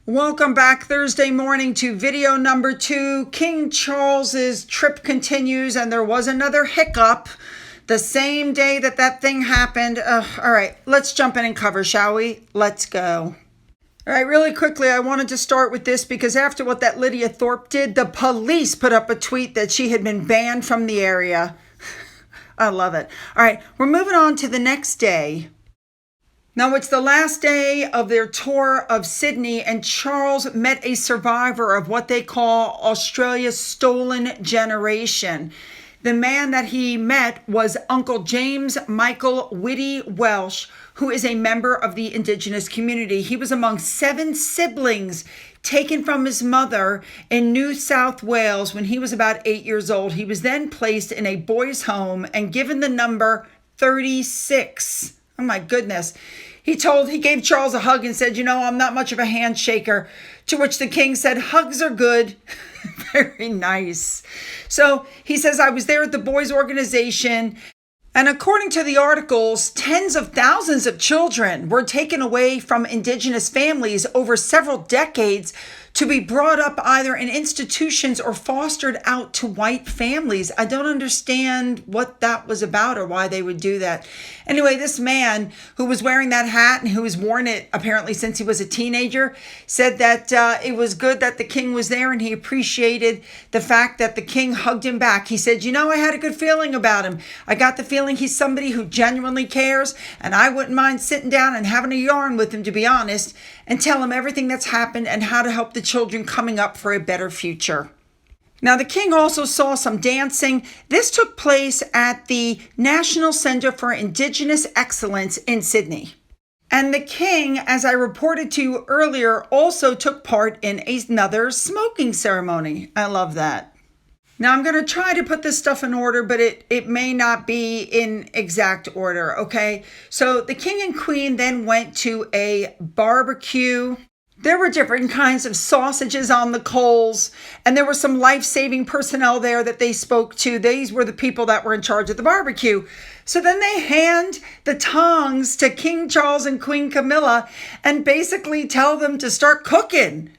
Welcome back Thursday morning to video number 2. King Charles's trip continues, and there was another hiccup the same day that thing happened. All right, let's jump in and cover, shall we? Let's go. All right, really quickly, I wanted to start with this because after what that Lydia Thorpe did, the police put up a tweet that she had been banned from the area. I love it. All right, we're moving on to the next day. Now, it's the last day of their tour of Sydney, and Charles met a survivor of what they call Australia's stolen generation. The man that he met was Uncle James Michael Whitty Welsh, who is a member of the indigenous community. He was among 7 siblings taken from his mother in New South Wales when he was about 8 years old. He was then placed in a boys' home and given the number 36. Oh my goodness. He gave Charles a hug and said, you know, I'm not much of a handshaker. To which the king said, hugs are good. Very nice. So he says, I was there at the boys' organization. And according to the articles, tens of thousands of children were taken away from indigenous families over several decades to be brought up either in institutions or fostered out to white families. I don't understand what that was about or why they would do that. Anyway, this man who was wearing that hat and who has worn it apparently since he was a teenager said that it was good that the king was there and he appreciated the fact that the king hugged him back. He said, you know, I had a good feeling about him. I got the feeling he's somebody who genuinely cares, and I wouldn't mind sitting down and having a yarn with him, to be honest, and tell him everything that's happened and how to help the children coming up for a better future. Now, the king also saw some dancing. This took place at the National Center for Indigenous Excellence in Sydney. And the king, as I reported to you earlier, also took part in another smoking ceremony. I love that. Now, I'm going to try to put this stuff in order, but it may not be in exact order, okay? So the king and queen then went to a barbecue. There were different kinds of sausages on the coals, and there were some life-saving personnel there that they spoke to. These were the people that were in charge of the barbecue. So then they hand the tongs to King Charles and Queen Camilla and basically tell them to start cooking.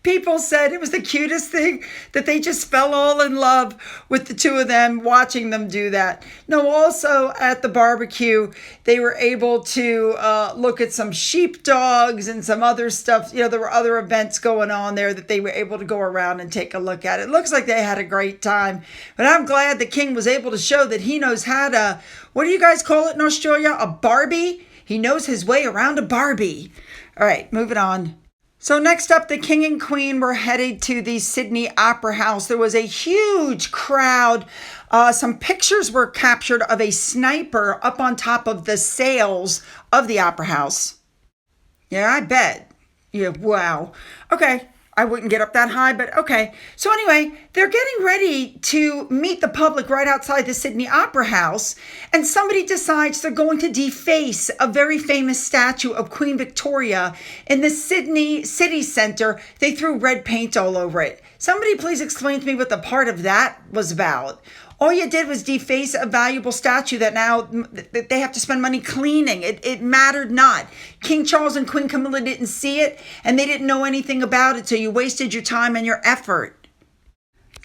People said it was the cutest thing, that they just fell all in love with the two of them watching them do that. No, also at the barbecue, they were able to look at some sheepdogs and some other stuff. You know, there were other events going on there that they were able to go around and take a look at. It looks like they had a great time. But I'm glad the king was able to show that he knows how to, what do you guys call it in Australia? A Barbie? He knows his way around a Barbie. All right, moving on. So next up, the king and queen were headed to the Sydney Opera House. There was a huge crowd. Some pictures were captured of a sniper up on top of the sails of the Opera House. Yeah, I bet. Yeah, wow. Okay. I wouldn't get up that high, but okay. So anyway, they're getting ready to meet the public right outside the Sydney Opera House, and somebody decides they're going to deface a very famous statue of Queen Victoria in the Sydney City Centre. They threw red paint all over it. Somebody please explain to me what the part of that was about. All you did was deface a valuable statue that now they have to spend money cleaning. It mattered not. King Charles and Queen Camilla didn't see it, and they didn't know anything about it, so you wasted your time and your effort.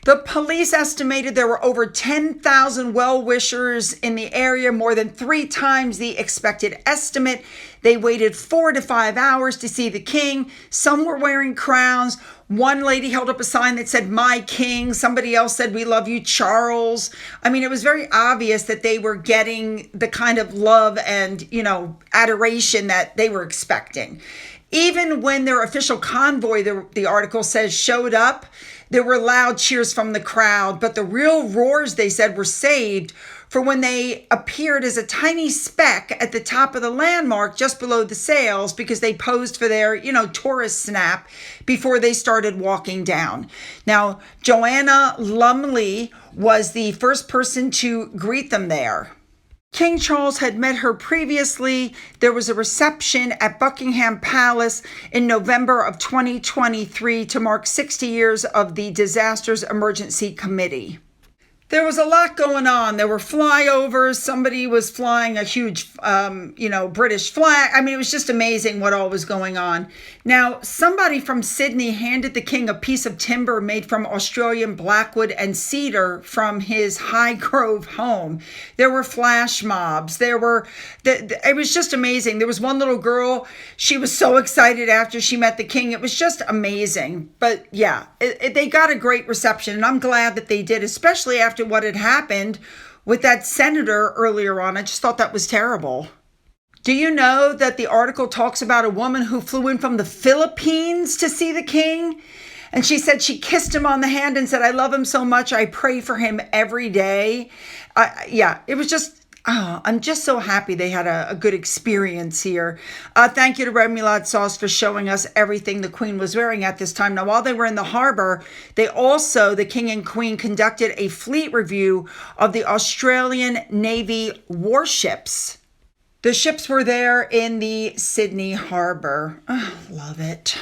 The police estimated there were over 10,000 well-wishers in the area, more than 3 times the expected estimate. They waited 4 to 5 hours to see the king. Some were wearing crowns. One lady held up a sign that said, "My king." Somebody else said, "We love you, Charles." I mean, it was very obvious that they were getting the kind of love and, adoration that they were expecting. Even when their official convoy, the article says, showed up, there were loud cheers from the crowd, but the real roars, they said, were saved for when they appeared as a tiny speck at the top of the landmark just below the sails because they posed for their, tourist snap before they started walking down. Now, Joanna Lumley was the first person to greet them there. King Charles had met her previously. There was a reception at Buckingham Palace in November of 2023 to mark 60 years of the Disasters Emergency Committee. There was a lot going on. There were flyovers. Somebody was flying a huge, British flag. I mean, it was just amazing what all was going on. Now, somebody from Sydney handed the king a piece of timber made from Australian blackwood and cedar from his Highgrove home. There were flash mobs. It was just amazing. There was one little girl. She was so excited after she met the king. It was just amazing. But yeah, they got a great reception, and I'm glad that they did, especially after what had happened with that senator earlier on. I just thought that was terrible. Do you know that the article talks about a woman who flew in from the Philippines to see the king? And she said she kissed him on the hand and said, "I love him so much. I pray for him every day." It was just, I'm just so happy they had a good experience here. Thank you to Red Milad Sauce for showing us everything the Queen was wearing at this time. Now, while they were in the harbor, the King and Queen conducted a fleet review of the Australian Navy warships. The ships were there in the Sydney harbor. Oh, love it.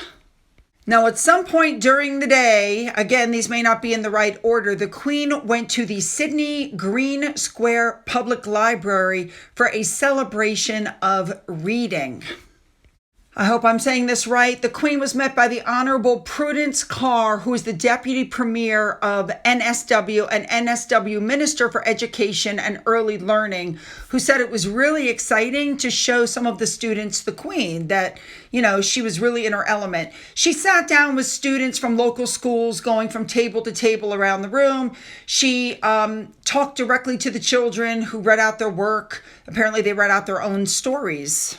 Now, at some point during the day, again, these may not be in the right order, the Queen went to the Sydney Green Square Public Library for a celebration of reading. I hope I'm saying this right. The Queen was met by the Honorable Prudence Carr, who is the Deputy Premier of NSW and NSW Minister for Education and Early Learning, who said it was really exciting to show some of the students the Queen, that, she was really in her element. She sat down with students from local schools, going from table to table around the room. She talked directly to the children who read out their work. Apparently, they read out their own stories.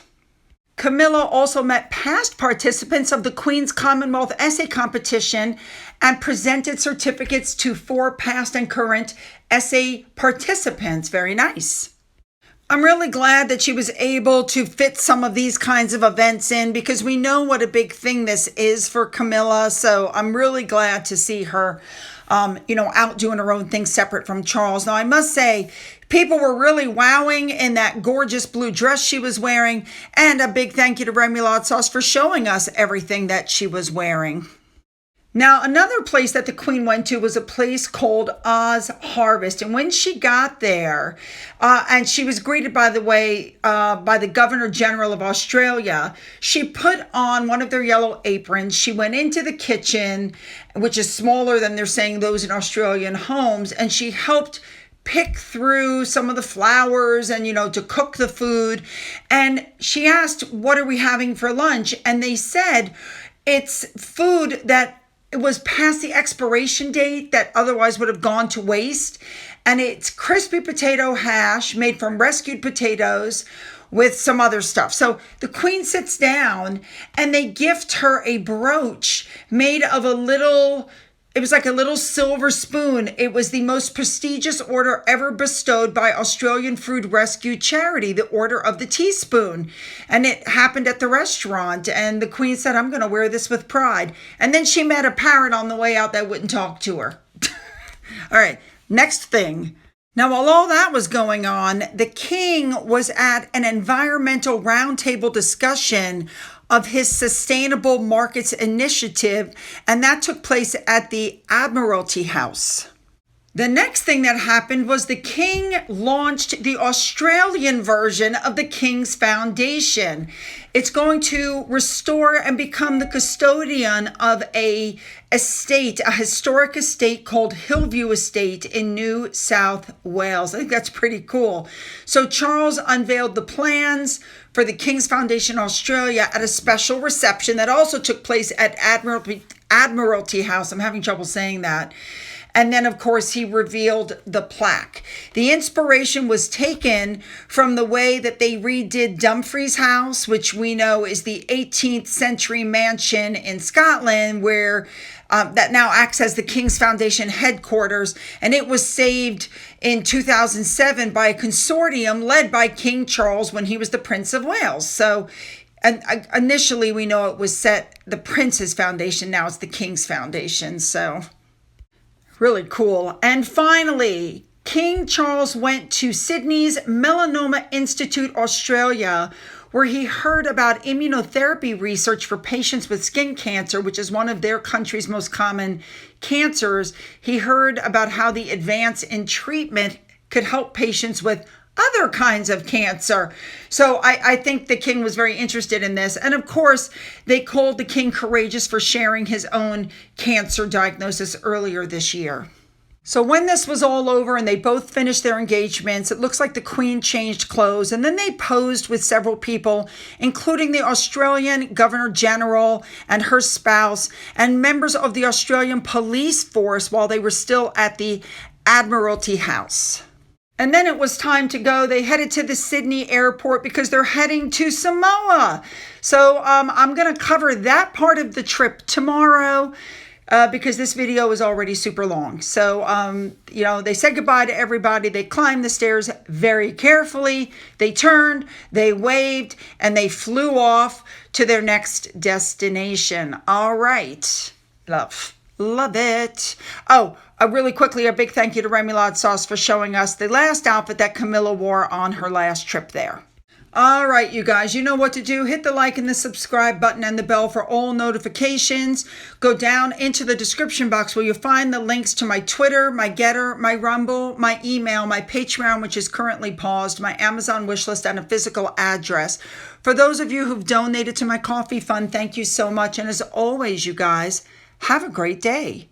Camilla also met past participants of the Queen's Commonwealth Essay Competition and presented certificates to 4 past and current essay participants. Very nice. I'm really glad that she was able to fit some of these kinds of events in, because we know what a big thing this is for Camilla. So I'm really glad to see her, out doing her own thing separate from Charles. Now, I must say, people were really wowing in that gorgeous blue dress she was wearing. And a big thank you to Red Milad Sauce for showing us everything that she was wearing. Now, another place that the Queen went to was a place called OzHarvest. And when she got there, and she was greeted, by the way, by the Governor General of Australia, she put on one of their yellow aprons. She went into the kitchen, which is smaller than they're saying those in Australian homes, and she helped pick through some of the flowers and, to cook the food. And she asked, "What are we having for lunch?" And they said, it's food that it was past the expiration date that otherwise would have gone to waste. And it's crispy potato hash made from rescued potatoes with some other stuff. So the Queen sits down and they gift her a brooch made of it was like a little silver spoon. It was the most prestigious order ever bestowed by Australian Food Rescue Charity, the Order of the Teaspoon. And it happened at the restaurant. And the Queen said, "I'm going to wear this with pride." And then she met a parrot on the way out that wouldn't talk to her. All right, next thing. Now, while all that was going on, the King was at an environmental roundtable discussion of his Sustainable Markets Initiative, and that took place at the Admiralty House. The next thing that happened was the King launched the Australian version of the King's Foundation. It's going to restore and become the custodian of a historic estate called Hillview Estate in New South Wales. I think that's pretty cool. So Charles unveiled the plans for the King's Foundation Australia at a special reception that also took place at Admiralty House. I'm having trouble saying that. And then, of course, he revealed the plaque. The inspiration was taken from the way that they redid Dumfries House, which we know is the 18th century mansion in Scotland, where that now acts as the King's Foundation headquarters. And it was saved in 2007 by a consortium led by King Charles when he was the Prince of Wales. So and initially, we know it was set the Prince's Foundation. Now it's the King's Foundation. So really cool. And finally, King Charles went to Sydney's Melanoma Institute, Australia, where he heard about immunotherapy research for patients with skin cancer, which is one of their country's most common cancers. He heard about how the advance in treatment could help patients with other kinds of cancer. So I think the king was very interested in this. And of course, they called the king courageous for sharing his own cancer diagnosis earlier this year. So when this was all over and they both finished their engagements, it looks like the Queen changed clothes and then they posed with several people, including the Australian Governor General and her spouse and members of the Australian police force while they were still at the Admiralty House. And then it was time to go. They headed to the Sydney airport because they're heading to Samoa. So I'm going to cover that part of the trip tomorrow. Because this video is already super long. So, they said goodbye to everybody. They climbed the stairs very carefully. They turned, they waved, and they flew off to their next destination. All right. Love it. Oh, really quickly, a big thank you to Remoulade Sauce for showing us the last outfit that Camilla wore on her last trip there. All right, you guys, you know what to do. Hit the like and the subscribe button and the bell for all notifications. Go down into the description box where you'll find the links to my Twitter, my Gettr, my Rumble, my email, my Patreon, which is currently paused, my Amazon wishlist, and a physical address. For those of you who've donated to my coffee fund, thank you so much. And as always, you guys, have a great day.